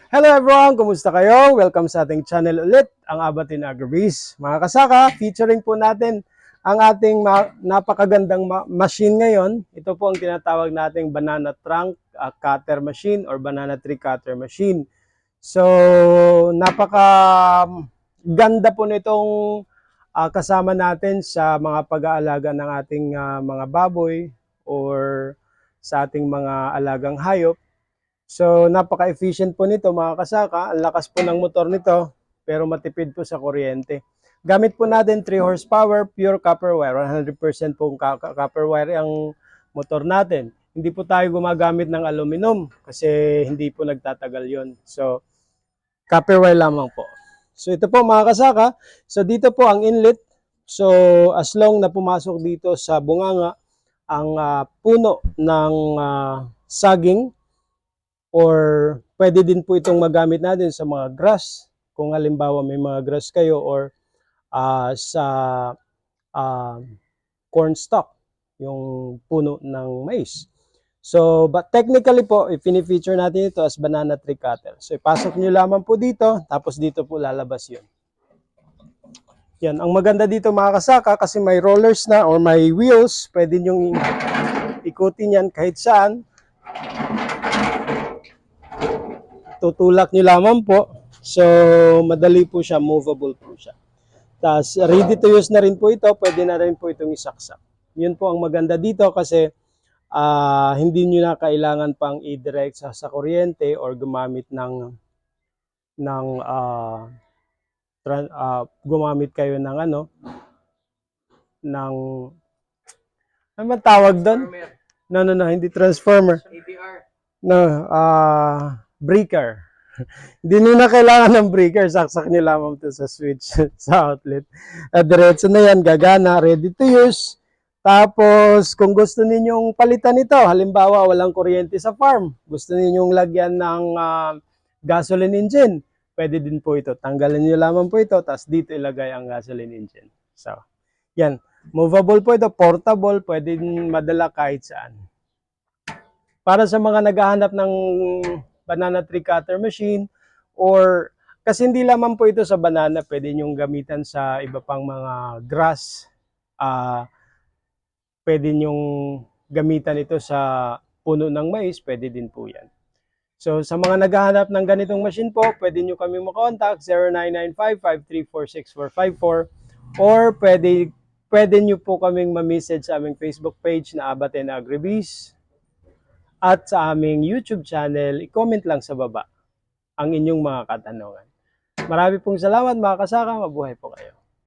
Hello everyone! Kumusta kayo? Welcome sa ating channel ulit, ang Abatin Agrobiz. Mga kasaka, featuring po natin ang ating napakagandang machine ngayon. Ito po ang tinatawag nating banana trunk cutter machine or banana tree cutter machine. So, napakaganda po nitong kasama natin sa mga pag-aalaga ng ating mga baboy or sa ating mga alagang hayop. So, napaka-efficient po nito mga kasaka. Ang lakas po ng motor nito, pero matipid po sa kuryente. Gamit po natin 3 horsepower, pure copper wire. 100% po copper wire ang motor natin. Hindi po tayo gumagamit ng aluminum kasi hindi po nagtatagal yon. So, copper wire lamang po. So, ito po mga kasaka. So, dito po ang inlet. So, as long na pumasok dito sa bunganga ang puno ng saging, or pwede din po itong magamit natin sa mga grass. Kung halimbawa may mga grass kayo or sa corn stalk, yung puno ng mais. So, but technically po, i-feature natin ito as banana tree cutter. So, ipasok nyo lamang po dito, tapos dito po lalabas yun. Yan, ang maganda dito mga kasaka, kasi may rollers na or may wheels, pwede nyo ikutin yan kahit saan. Tutulak nyo lamang po. So, madali po siya, movable po siya. Tapos, ready to use na rin po ito. Pwede na rin po itong isaksak. Yun po ang maganda dito kasi hindi nyo na kailangan pang i-direct sa kuryente or gumamit gumamit kayo ng ng ano man tawag doon? No, hindi transformer. No, breaker. Hindi nyo na kailangan ng breaker. Saksak nyo lamang ito sa switch sa outlet. Diretso na yan, gagana, ready to use. Tapos, kung gusto ninyong palitan ito, halimbawa walang kuryente sa farm, gusto ninyong lagyan ng gasoline engine, pwede din po ito. Tanggalin nyo lamang po ito, tapos dito ilagay ang gasoline engine. So, yan. Movable po ito, portable, pwede din madala kahit saan. Para sa mga naghahanap ng banana tree cutter machine, or kasi hindi lamang po ito sa banana, pwede nyong gamitan sa iba pang mga grass. Pwede nyong gamitan ito sa puno ng mais, pwede din po yan. So sa mga naghahanap ng ganitong machine po, pwede nyo kami makontak 0995-534-6454, or pwede nyo po kaming ma-message sa aming Facebook page na Abatin Agrobiz. At sa aming YouTube channel, i-comment lang sa baba ang inyong mga katanungan. Marami pong salamat mga kasaka, mabuhay po kayo.